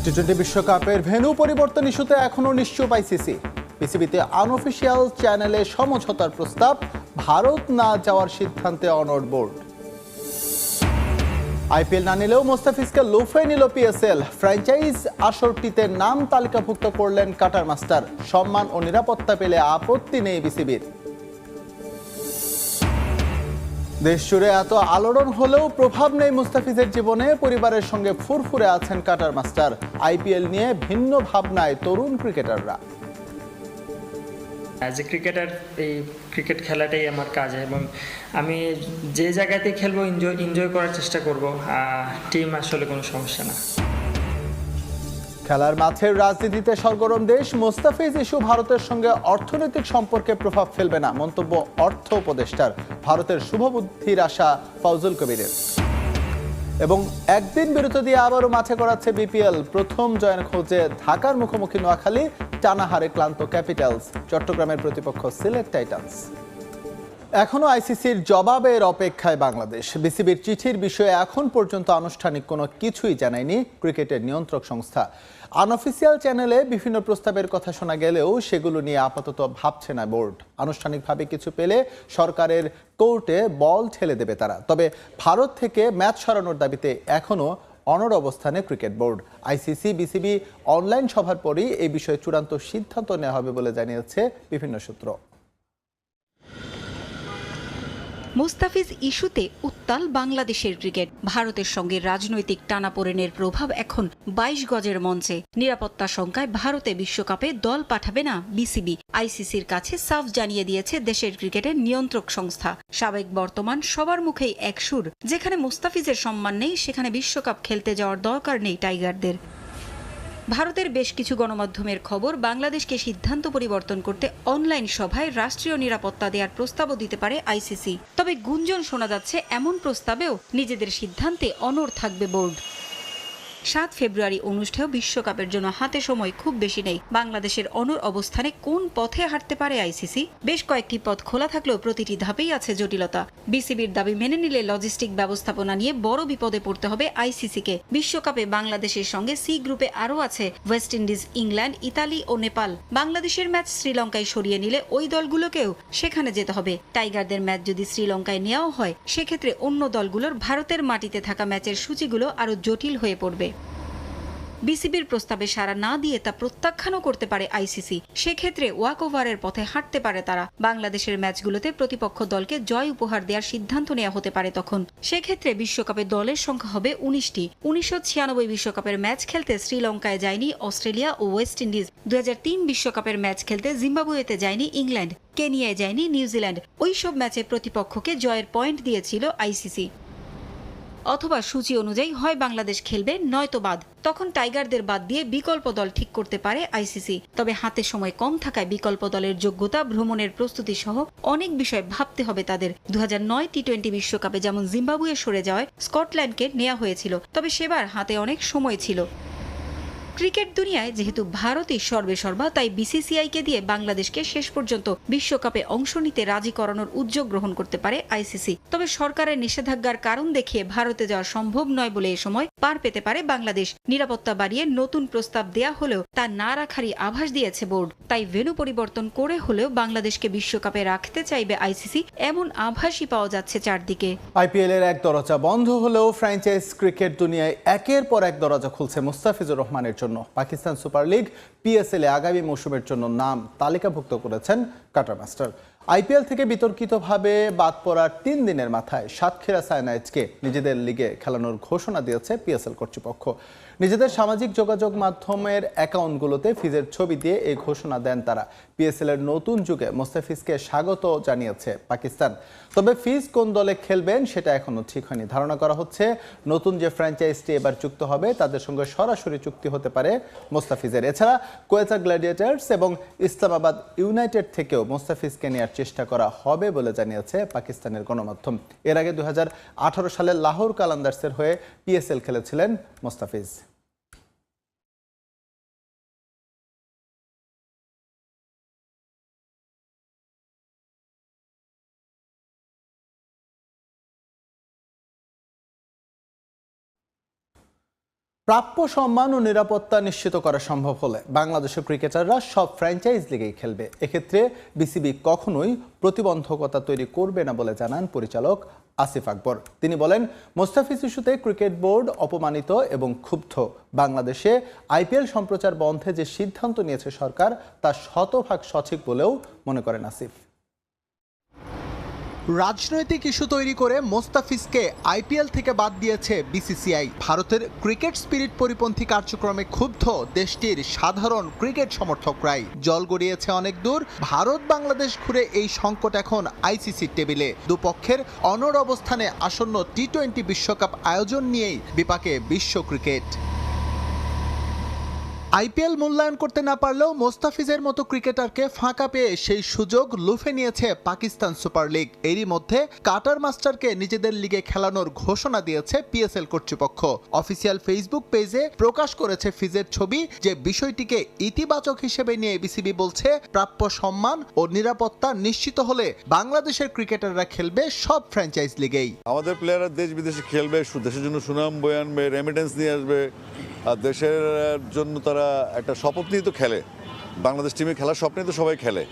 টি-20 বিশ্বকাপের ভেন্যু পরিবর্তন ইস্যুতে এখনও নিশ্চুপ আইসিসি। পিসিবিতে আনঅফিসিয়াল চ্যানেলে সমঝোতার প্রস্তাব, ভারত না যাওয়ার সিদ্ধান্তে অনড় বোর্ড। আইপিএল না নিলেও মোস্তাফিজকে লোফে নিল পিএসএল। ফ্র্যাঞ্চাইজ আসরটিতে নাম তালিকাভুক্ত করলেন কাটার মাস্টার। সম্মান ও নিরাপত্তা পেলে আপত্তি নেই বিসিবির। দেশ জুড়ে এত আলোড়ন হলেও প্রভাব নেই মুস্তাফিজের জীবনে। পরিবারের সঙ্গে ফুরফুরে আছেন কাটার মাস্টার। আইপিএল নিয়ে ভিন্ন ভাবনায় তরুণ ক্রিকেটাররা। অ্যাজ এ ক্রিকেটার এই ক্রিকেট খেলাটাই আমার কাজ, এবং আমি যে জায়গাতে খেলবো এনজয় করার চেষ্টা করব। টিম আসলে কোনো সমস্যা না। খেলার মাঠের রাজনীতিতে সরগরম দেশ। মোস্তাফিজ ইস্যু ভারতের সঙ্গে অর্থনৈতিক সম্পর্কে প্রভাব ফেলবে না, মন্তব্য অর্থ উপদেষ্টার। ভারতের শুভবুদ্ধির আশা ফজল কবিরের। এবং একদিন বিরতি দিয়ে আবারও মাঠে গড়াচ্ছে বিপিএল। প্রথম জয়ের খোঁজে ঢাকার মুখোমুখি নোয়াখালী। টানা হারে ক্লান্ত ক্যাপিটালস। চট্টগ্রামের প্রতিপক্ষ সিলেট টাইটান্স। এখনো আইসিসির জবাবের অপেক্ষায় বাংলাদেশ। বিসিবির চিঠির বিষয়ে এখন পর্যন্ত আনুষ্ঠানিক কোনো কিছুই জানায়নি ক্রিকেটের নিয়ন্ত্রক সংস্থা। আনঅফিসিয়াল চ্যানেলে বিভিন্ন প্রস্তাবের কথা শোনা গেলেও সেগুলো নিয়ে আপাতত ভাবছে না বোর্ড। আনুষ্ঠানিকভাবে কিছু পেলে সরকারের কোর্টে বল ঠেলে দেবে তারা। তবে ভারত থেকে ম্যাচ সরানোর দাবিতে এখনো অনড় অবস্থানে cricket board. ICC BCB online সভার পরই এই বিষয়ে চূড়ান্ত সিদ্ধান্ত নেওয়া হবে বলে জানিয়েছে বিভিন্ন সূত্র। মুস্তাফিজ ইস্যুতে উত্তাল বাংলাদেশের ক্রিকেট। ভারতের সঙ্গে রাজনৈতিক টানাপোড়েনের প্রভাব এখন 22 গজের মঞ্চে। নিরাপত্তা শঙ্কায় ভারতে বিশ্বকাপে দল পাঠাবে না বিসিবি। আইসিসির কাছে সাফ জানিয়ে দিয়েছে দেশের ক্রিকেটের নিয়ন্ত্রক সংস্থা। সাবেক বর্তমান সবার মুখেই এক সুর, যেখানে মুস্তাফিজের সম্মান নেই সেখানে বিশ্বকাপ খেলতে যাওয়ার দরকার নেই টাইগারদের। ভারতের বেশ কিছু গণমাধ্যমের খবর, বাংলাদেশকে সিদ্ধান্ত পরিবর্তন করতে অনলাইন সভায় রাষ্ট্রীয় নিরাপত্তা দেওয়ার প্রস্তাবও দিতে পারে আইসিসি। তবে গুঞ্জন শোনা যাচ্ছে এমন প্রস্তাবেও নিজেদের সিদ্ধান্তে অনড় থাকবে বোর্ড। 7 ফেব্রুয়ারি অনুষ্ঠেয় বিশ্বকাপের জন্য হাতে সময় খুব বেশি নেই। বাংলাদেশের অনড় অবস্থানে কোন পথে হাঁটতে পারে আইসিসি? বেশ কয়েকটি পথ খোলা থাকলেও প্রতিটি ধাপেই আছে জটিলতা। বিসিবির দাবি মেনে নিলে লজিস্টিক ব্যবস্থাপনা নিয়ে বড় বিপদে পড়তে হবে আইসিসিকে। বিশ্বকাপে বাংলাদেশের সঙ্গে সি গ্রুপে আরও আছে ওয়েস্ট ইন্ডিজ, ইংল্যান্ড, ইতালি ও নেপাল। বাংলাদেশের ম্যাচ শ্রীলঙ্কায় সরিয়ে নিলে ওই দলগুলোকেও সেখানে যেতে হবে। টাইগারদের ম্যাচ যদি শ্রীলঙ্কায় নেওয়া হয়, সেক্ষেত্রে অন্য দলগুলোর ভারতের মাটিতে থাকা ম্যাচের সূচিগুলো আরও জটিল হয়ে পড়বে। বিসিবির প্রস্তাবে সাড়া না দিয়ে তা প্রত্যাখ্যানও করতে পারে আইসিসি। সেক্ষেত্রে ওয়াক ওভারের পথে হাঁটতে পারে তারা। বাংলাদেশের ম্যাচগুলোতে প্রতিপক্ষ দলকে জয় উপহার দেওয়ার সিদ্ধান্ত নেওয়া হতে পারে তখন। সেক্ষেত্রে বিশ্বকাপে দলের সংখ্যা হবে 19টি। 1996 বিশ্বকাপের ম্যাচ খেলতে শ্রীলঙ্কায় যায়নি অস্ট্রেলিয়া ও ওয়েস্ট ইন্ডিজ। 2003 বিশ্বকাপের ম্যাচ খেলতে জিম্বাবুয়েতে যায়নি ইংল্যান্ড। কেনিয়ায় যায়নি নিউজিল্যান্ড। ওইসব ম্যাচে প্রতিপক্ষকে জয়ের পয়েন্ট দিয়েছিল আইসিসি। অথবা সূচি অনুযায়ী হয় বাংলাদেশ খেলবে, নয়তো বাদ। তখন টাইগারদের বাদ দিয়ে বিকল্প দল ঠিক করতে পারে আইসিসি। তবে হাতে সময় কম থাকায় বিকল্প দলের যোগ্যতা, ভ্রমণের প্রস্তুতি সহ অনেক বিষয় ভাবতে হবে তাদের। 2009 টি-20 বিশ্বকাপে যেমন জিম্বাবুয়ে সরে যাওয়ায় স্কটল্যান্ডকে নেওয়া হয়েছিল, তবে সেবার হাতে অনেক সময় ছিল। ক্রিকেট দুনিয়ায় যেহেতু ভারতই সর্বেসর্বা, তাই বিসিসিআইকে দিয়ে বাংলাদেশকে শেষ পর্যন্ত বিশ্বকাপে অংশ নিতে রাজি করানোর উদ্যোগ গ্রহণ করতে পারে আইসিসি। তবে সরকারের নিষেধাজ্ঞার কারণ দেখিয়ে ভারতে যাওয়া সম্ভব নয় বলে এ সময় পার পেতে পারে বাংলাদেশ। নিরাপত্তা বাড়িয়ে নতুন প্রস্তাব দেয়া হলেও তা না রাখারই আভাস দিয়েছে বোর্ড। তাই ভেন্যু পরিবর্তন করে হলেও বাংলাদেশকে বিশ্বকাপে রাখতে চাইবে আইসিসি, এমন আভাসই পাওয়া যাচ্ছে চারদিকে। আইপিএল এর এক দরজা বন্ধ হলেও ফ্র্যাঞ্চাইজ ক্রিকেট দুনিয়ায় একের পর এক দরজা খুলছে মুস্তাফিজুর রহমানের জন্য। পাকিস্তান সুপার লিগ পিএসএল এ আগামী মৌসুমের জন্য নাম তালিকাভুক্ত করেছেন কাটার মাস্টার। আইপিএল থেকে বিতর্কিতভাবে বাদ পড়ার 3 দিনের মাথায় সাতক্ষীরা সাইনাইটসকে নিজেদের লিগে খেলানোর ঘোষণা দিয়েছে পিএসএল কর্তৃপক্ষ। নিজেদের সামাজিক যোগাযোগ মাধ্যমের অ্যাকাউন্টগুলোতে ফিজের ছবি দিয়ে এই ঘোষণা দেন তারা। পিএসএল এর নতুন যুগে মোস্তাফিজকে স্বাগত জানিয়েছে পাকিস্তান। তবে ফিজ কোন দলে খেলবেন সেটা এখনো ঠিক হয়নি। ধারণা করা হচ্ছে নতুন যে ফ্র্যাঞ্চাইজটি এবার যুক্ত হবে তাদের সঙ্গে সরাসরি চুক্তি হতে পারে মোস্তাফিজের। এছাড়া কোয়েটা গ্ল্যাডিয়েটার্স এবং ইসলামাবাদ ইউনাইটেড থেকেও মোস্তাফিজকে নেওয়ার চেষ্টা করা হবে বলে জানিয়েছে পাকিস্তানের গণমাধ্যম। এর আগে 2018 সালে লাহোর কালান্দার্সের হয়ে পিএসএল খেলেছিলেন মোস্তাফিজ। প্রাপ্য সম্মান ও নিরাপত্তা নিশ্চিত করা সম্ভব হলে বাংলাদেশের ক্রিকেটাররা সব ফ্র্যাঞ্চাইজ লিগেই খেলবে। এক্ষেত্রে বিসিবি কখনোই প্রতিবন্ধকতা তৈরি করবে না বলে জানান পরিচালক আসিফ আকবর। তিনি বলেন, মোস্তাফিজ ইস্যুতে ক্রিকেট বোর্ড অপমানিত এবং ক্ষুব্ধ। বাংলাদেশে আইপিএল সম্প্রচার বন্ধে যে সিদ্ধান্ত নিয়েছে সরকার তা শতভাগ সঠিক বলেও মনে করেন আসিফ। রাজনৈতিক ইস্যু তৈরি করে মোস্তাফিজকে আইপিএল থেকে বাদ দিয়েছে বিসিসিআই। ভারতের ক্রিকেট স্পিরিট পরিপন্থী কার্যক্রমে ক্ষুব্ধ দেশটির সাধারণ ক্রিকেট সমর্থকরাই। জল গড়িয়েছে অনেক দূর। ভারত বাংলাদেশ ঘুরে এই সংকট এখন আইসিসির টেবিলে। দুপক্ষের অনড় অবস্থানে আসন্ন টি-20 বিশ্বকাপ আয়োজন নিয়েই বিপাকে বিশ্ব ক্রিকেট। আইপিএল মূল্যায়ন করতে না পারলেও মোস্তাফিজের মতো ক্রিকেটারকে ফাঁকা পেয়ে সেই সুযোগ লুফে নিয়েছে পাকিস্তান সুপার লিগ। এরই মধ্যে কাটার মাস্টারকে নিজেদের লিগে খেলানোর ঘোষণা দিয়েছে পিএসএল কর্তৃপক্ষ। অফিসিয়াল ফেসবুক পেজে প্রকাশ করেছে ফিজের ছবি, যে বিষয়টিকে ইতিবাচক হিসেবে নিয়ে বিসিবি বলছে, প্রাপ্য সম্মান ও নিরাপত্তা নিশ্চিত হলে বাংলাদেশের ক্রিকেটাররা খেলবে সব ফ্র্যাঞ্চাইজ লিগেই। আমাদের প্লেয়াররা দেশ বিদেশে খেলবে, দেশের জন্য সুনাম বয়ে আনবে, রেমিটেন্স নিয়ে আসবে, আর দেশের জন্য তারা একটা শপথ নিয়ে তো খেলে। বাংলাদেশ টিমে খেলার স্বপ্নে তো সবাই খেলে।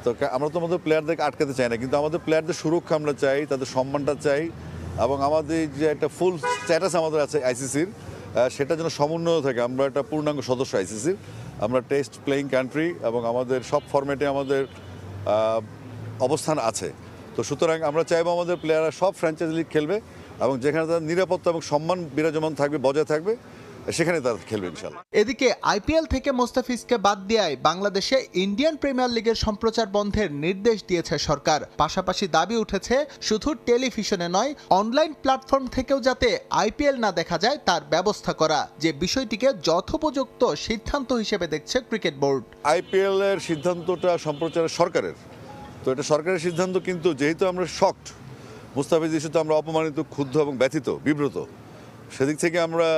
তো আমরা তো আমাদের প্লেয়ারদেরকে আটকাতে চাই না, কিন্তু আমাদের প্লেয়ারদের সুরক্ষা আমরা চাই, তাদের সম্মানটা চাই, এবং আমাদের যে একটা ফুল স্ট্যাটাস আমাদের আছে আইসিসির, সেটা যেন সমন্বয় থাকে। আমরা একটা পূর্ণাঙ্গ সদস্য আইসিসির, আমরা টেস্ট প্লেয়িং কান্ট্রি, এবং আমাদের সব ফরম্যাটে আমাদের অবস্থান আছে। তো সুতরাং আমরা চাইবো আমাদের প্লেয়াররা সব ফ্র্যাঞ্চাইজি লিগ খেলবে, এবং যেখানে তাদের নিরাপত্তা এবং সম্মান বিরাজমান থাকবে, বজায় থাকবে, সেখানে তারা খেলবে ইনশাআল্লাহ। এদিকে আইপিএল থেকে মোস্তাফিজকে বাদ দেওয়ায় বাংলাদেশে ইন্ডিয়ান প্রিমিয়ার লিগের সম্প্রচার বন্ধের নির্দেশ দিয়েছে সরকার। পাশাপাশি দাবি উঠেছে, শুধু টেলিভিশনে নয়, অনলাইন প্ল্যাটফর্ম থেকেও যাতে আইপিএল না দেখা যায় তার ব্যবস্থা করা, যে বিষয়টিকে যথোপযুক্ত সিদ্ধান্ত হিসেবে দেখছে ক্রিকেট বোর্ড। আইপিএল এর সিদ্ধান্তটা সম্প্রচারের সরকারের, তো এটা সরকারের সিদ্ধান্ত, কিন্তু যেহেতু আমরা শকড, মুস্তাফিজ ইস্যুতে আমরা অপমানিত, ক্ষুব্ধ এবং ব্যথিত, বিব্রত, সেদিক থেকে আমরা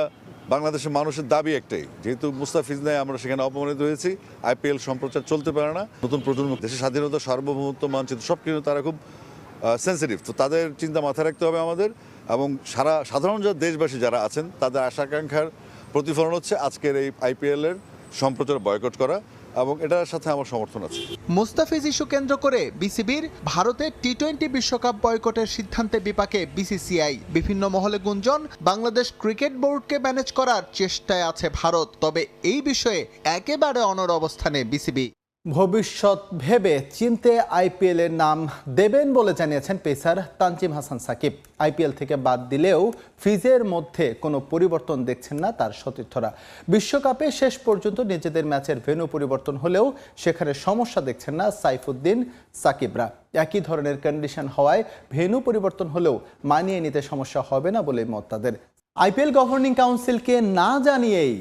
বাংলাদেশের মানুষের দাবি একটাই, যেহেতু মুস্তাফিজ নেই, আমরা সেখানে অপমানিত হয়েছি। আইপিএল সম্প্রচার চলতে পারে না। নতুন প্রজন্ম দেশের স্বাধীনতা, সার্বভৌমত্ব, মানচিত্র সব কিছু তারা খুব সেন্সিটিভ। তো তাদের চিন্তা মাথায় রাখতে হবে আমাদের, এবং সাধারণ দেশবাসী যারা আছেন তাদের আশা আকাঙ্ক্ষার প্রতিফলন হচ্ছে আজকের এই আইপিএল এর সম্প্রচার বয়কট করা, এবং এটার সাথে আমার সমর্থন আছে। মুস্তাফিজ ইস্যু কেন্দ্র করে বিসিবির ভারতের টি-20 বিশ্বকাপ বয়কটের সিদ্ধান্তে বিপাকে বিসিসিআই। বিভিন্ন মহলে গুঞ্জন, বাংলাদেশ ক্রিকেট বোর্ডকে ম্যানেজ করার চেষ্টায় আছে ভারত। তবে এই বিষয়ে একেবারে অনড় অবস্থানে বিসিবি। ভবিষ্যৎ ভেবে চিনতে আইপিএল এর নাম দেবেন বলে জানিয়েছেন পেসার তানজিম হাসান সাকিব। আইপিএল থেকে বাদ দিলেও ফিজের মধ্যে কোনো পরিবর্তন দেখছেন না তার সতীর্থরা। বিশ্বকাপে শেষ পর্যন্ত নিজেদের ম্যাচের ভেন্যু পরিবর্তন হলেও সেখানে সমস্যা দেখছেন না সাইফুদ্দিন সাকিবরা। একই ধরনের কন্ডিশন হওয়ায় ভেন্যু পরিবর্তন হলেও মানিয়ে নিতে সমস্যা হবে না বলে মত তাদের। আইপিএল গভর্নিং কাউন্সিলকে না জানিয়েই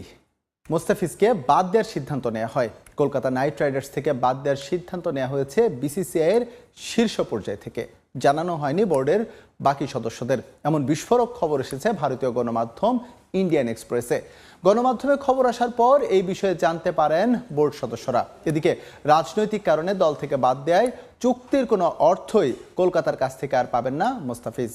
মোস্তাফিজকে বাদ দেওয়ার সিদ্ধান্ত নেওয়া হয়। কলকাতা নাইট রাইডার্স থেকে বাদ দেওয়ার সিদ্ধান্ত নেওয়া হয়েছে বিসিসিআই এর শীর্ষ পর্যায় থেকে, জানানো হয়নি বোর্ডের বাকি সদস্যদের। এমন বিস্ফোরক খবর এসেছে ভারতীয় গণমাধ্যম ইন্ডিয়ান এক্সপ্রেসে। গণমাধ্যমে খবর আসার পর এই বিষয়ে জানতে পারেন বোর্ড সদস্যরা। এদিকে রাজনৈতিক কারণে দল থেকে বাদ দেওয়ায় চুক্তির কোনো অর্থই কলকাতার কাছ থেকে আর পাবেন না মোস্তাফিজ।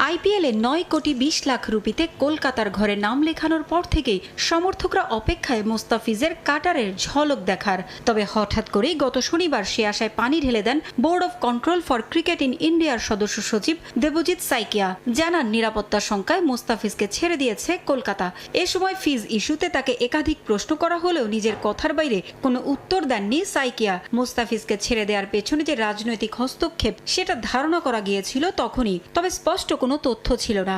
আইপিএলে 9 কোটি 20 লাখ রুপিতে কলকাতার ঘরে নাম লেখানোর পর থেকেই সমর্থকরা অপেক্ষায় মোস্তাফিজের কাটারের ঝলক দেখার। তবে হঠাৎ করেই গত শনিবার সে আশায় পানি ঢেলে দেন board of control for cricket in ইন্ডিয়ার সদস্য সচিব দেবজিৎ সাইকিয়া। জানান, নিরাপত্তা শঙ্কায় মোস্তাফিজকে ছেড়ে দিয়েছে কলকাতা। এ সময় ফিজ ইস্যুতে তাকে একাধিক প্রশ্ন করা হলেও নিজের কথার বাইরে কোনো উত্তর দেননি সাইকিয়া। মোস্তাফিজকে ছেড়ে দেওয়ার পেছনে যে রাজনৈতিক হস্তক্ষেপ সেটা ধারণা করা গিয়েছিল তখনই, তবে স্পষ্ট কোনো তথ্য ছিল না।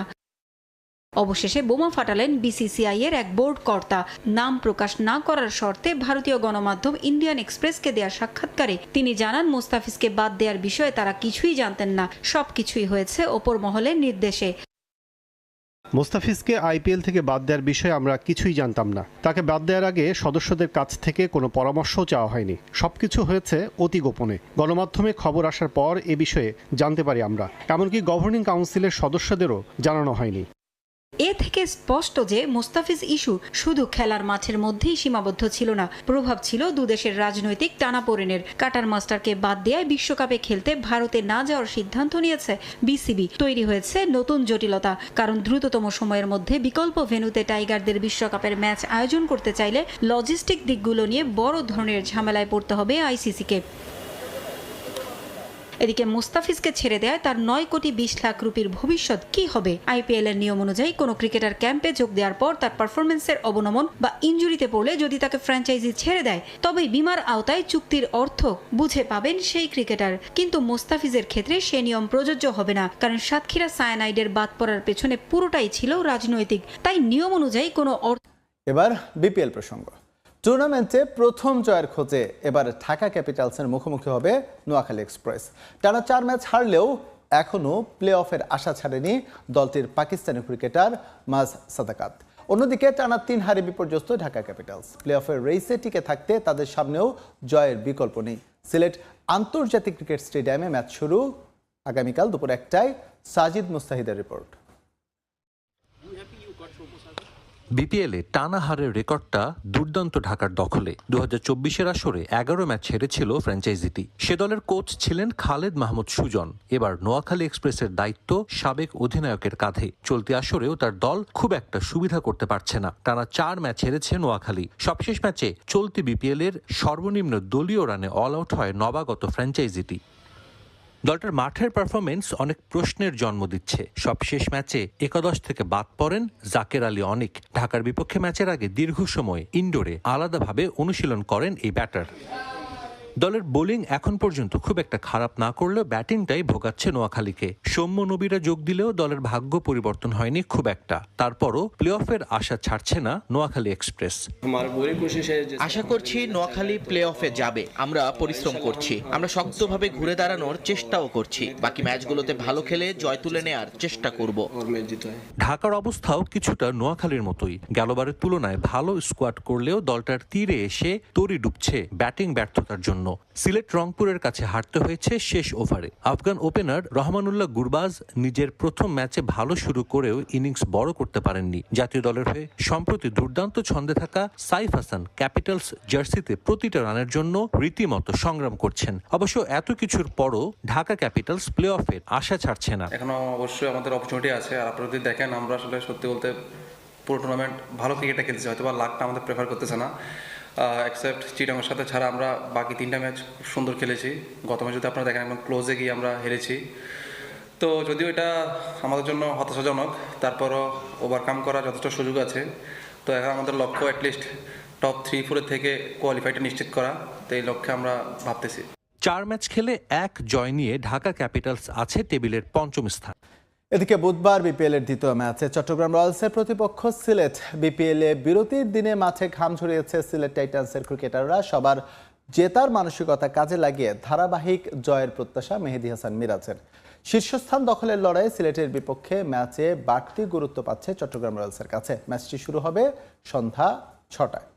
অবশেষে বোমা ফাটালেন বিসিসিআই এর এক বোর্ড কর্তা। নাম প্রকাশ না করার শর্তে ভারতীয় গণমাধ্যম ইন্ডিয়ান এক্সপ্রেসকে দেওয়া সাক্ষাৎকারে তিনি জানান, মোস্তাফিজকে বাদ দেওয়ার বিষয়ে তারা কিছুই জানতেন না, সবকিছুই হয়েছে ওপর মহলের নির্দেশে। মোস্তাফিজকে আইপিএল থেকে বাদ দেওয়ার বিষয়ে আমরা কিছুই জানতাম না। তাকে বাদ দেওয়ার আগে সদস্যদের কাছ থেকে কোনো পরামর্শও চাওয়া হয়নি। সবকিছু হয়েছে অতি গোপনে। গণমাধ্যমে খবর আসার পর এ বিষয়ে জানতে পারি আমরা। এমনকি গভর্নিং কাউন্সিলের সদস্যদেরও জানানো হয়নি। এ থেকে স্পষ্ট যে মোস্তাফিজ ইস্যু শুধু খেলার মাঠের মধ্যেই সীমাবদ্ধ ছিল না, প্রভাব ছিল দুদেশের রাজনৈতিক টানাপোড়েনের। কাটার মাস্টারকে বাদ দেওয়ায় বিশ্বকাপে খেলতে ভারতে না যাওয়ার সিদ্ধান্ত নিয়েছে বিসিবি। তৈরি হয়েছে নতুন জটিলতা, কারণ দ্রুততম সময়ের মধ্যে বিকল্প ভেন্যুতে টাইগারদের বিশ্বকাপের ম্যাচ আয়োজন করতে চাইলে লজিস্টিক দিকগুলো নিয়ে বড় ধরনের ঝামেলায় পড়তে হবে আইসিসিকে। এদিকে মুস্তাফিজকে ছেড়ে দেয় তার 9 কোটি 20 লাখ রুপির ভবিষ্যৎ কি হবে? আইপিএল এর নিয়ম অনুযায়ী কোনো ক্রিকেটার ক্যাম্পে যোগ দেওয়ার পর তার পারফরমেন্সের অবনমন বা ইনজুরিতে পড়লে যদি তাকে ফ্র্যাঞ্চাইজি ছেড়ে দেয়, তবে বিমার আওতায় চুক্তির অর্থ বুঝে পাবেন সেই ক্রিকেটার। কিন্তু মুস্তাফিজের ক্ষেত্রে সে নিয়ম প্রযোজ্য হবে না, কারণ সাতক্ষীরা সায়ানাইডের বাদ পড়ার পেছনে পুরোটাই ছিল রাজনৈতিক। তাই নিয়ম অনুযায়ী কোনো অর্থ। এবার বিপিএল প্রসঙ্গ। টুর্নামেন্টে প্রথম জয়ের খোঁজে এবার ঢাকা ক্যাপিটালসের মুখোমুখি হবে নোয়াখালী এক্সপ্রেস। টানা 4 ম্যাচ হারলেও এখনও প্লে অফের আশা ছাড়েনি দলটির পাকিস্তানি ক্রিকেটার মাজ সাদাকাত। অন্যদিকে টানা 3 হারে বিপর্যস্ত ঢাকা ক্যাপিটালস। প্লে অফের রেসে টিকে থাকতে তাদের সামনেও জয়ের বিকল্প নেই। সিলেট আন্তর্জাতিক ক্রিকেট স্টেডিয়ামে ম্যাচ শুরু আগামীকাল দুপুর 1টায়। সাজিদ মুস্তাহিদের রিপোর্ট। বিপিএলে টানা হারের রেকর্ডটা দুর্দান্ত ঢাকার দখলে। 2024-এর আসরে 11 ম্যাচ হেরেছিল ফ্র্যাঞ্চাইজিটি। সে দলের কোচ ছিলেন খালেদ মাহমুদ সুজন। এবার নোয়াখালী এক্সপ্রেসের দায়িত্ব সাবেক অধিনায়কের কাঁধে। চলতি আসরেও তার দল খুব একটা সুবিধা করতে পারছে না। টানা 4 ম্যাচ হেরেছে নোয়াখালী। সবশেষ ম্যাচে চলতি বিপিএলের সর্বনিম্ন দলীয় রানে অল আউট হয় নবাগত ফ্র্যাঞ্চাইজিটি। দলটার মাঠের পারফরমেন্স অনেক প্রশ্নের জন্ম দিচ্ছে। সবশেষ ম্যাচে একাদশ থেকে বাদ পড়েন জাকের আলী অনিক। ঢাকার বিপক্ষে ম্যাচের আগে দীর্ঘ সময় ইনডোরে আলাদাভাবে অনুশীলন করেন এই ব্যাটার। দলের বোলিং এখন পর্যন্ত খুব একটা খারাপ না করলেও ব্যাটিংটাই ভোগাচ্ছে নোয়াখালীকে। সৌম্য নবীরা যোগ দিলেও দলের ভাগ্য পরিবর্তন হয়নি খুব একটা। তারপরও প্লে অফের আশা ছাড়ছে না নোয়াখালী এক্সপ্রেস। আশা করছি নোয়াখালী প্লে অফে যাবে। আমরা পরিশ্রম করছি, আমরা শক্তভাবে ঘুরে দাঁড়ানোর চেষ্টাও করছি। বাকি ম্যাচগুলোতে ভালো খেলে জয় তুলে নেয়ার চেষ্টা করব। ঢাকার অবস্থাও কিছুটা নোয়াখালীর মতোই। গেলবারের তুলনায় ভালো স্কোয়াড করলেও দলটার তীরে এসে তরি ডুবছে ব্যাটিং ব্যর্থতার জন্য। সিলেট রংপুরের কাছে হারতে হয়েছে শেষ ওভারে। আফগান ওপেনার রহমানুল্লাহ গুরবাজ নিজের প্রথম ম্যাচে ভালো শুরু করেও ইনিংস বড় করতে পারেননি। জাতীয় দলের হয়ে সম্প্রতি দুর্দান্ত ছন্দে থাকা সাইফ হাসান ক্যাপিটালস জার্সিতে প্রতিটা রানের জন্য রীতিমতো সংগ্রাম করছেন। অবশ্য এত কিছুর পরও ঢাকা ক্যাপিটালস প্লে অফের আশা ছাড়ছে না। এখনো অবশ্যই আমাদের অপরচুনিটি আছে। আর আপনারা যদি দেখেন, আমরা আসলে সত্যি বলতে পুরো টুর্নামেন্ট ভালো ক্রিকেটটা খেলতেছি, হয়তো বা লাকটা আমাদের প্রেফার করতেছে না। এক্সেপ্ট চিটাগংয়ের সাথে ছাড়া আমরা বাকি 3টা ম্যাচ খুব সুন্দর খেলেছি। গত ম্যাচ যদি আপনারা দেখেন, একদম ক্লোজে গিয়ে আমরা হেরেছি। তো যদিও এটা আমাদের জন্য হতাশাজনক, তারপরও ওভারকাম করার যথেষ্ট সুযোগ আছে। তো এখন আমাদের লক্ষ্য অ্যাটলিস্ট টপ 3-4 থেকে কোয়ালিফাইটা নিশ্চিত করা। তো এই লক্ষ্যে আমরা ভাবতেছি। 4 ম্যাচ খেলে 1 জয় নিয়ে ঢাকা ক্যাপিটালস আছে টেবিলের 5ম স্থান। এদিকে বুধবার বিপিএল এর দ্বিতীয় ম্যাচে চট্টগ্রাম রয়্যালসের প্রতিপক্ষ সিলেট। বিপিএল এ বিরতির দিনে মাঠে ঘাম ঝরিয়েছে সিলেট টাইটান্সের ক্রিকেটাররা। সবার জেতার মানসিকতা কাজে লাগিয়ে ধারাবাহিক জয়ের প্রত্যাশা মেহেদী হাসান মিরাজের। শীর্ষস্থান দখলের লড়াইয়ে সিলেটের বিপক্ষে ম্যাচে বাড়তি গুরুত্ব পাচ্ছে চট্টগ্রাম রয়্যালসের কাছে। ম্যাচটি শুরু হবে সন্ধ্যা 6টায়।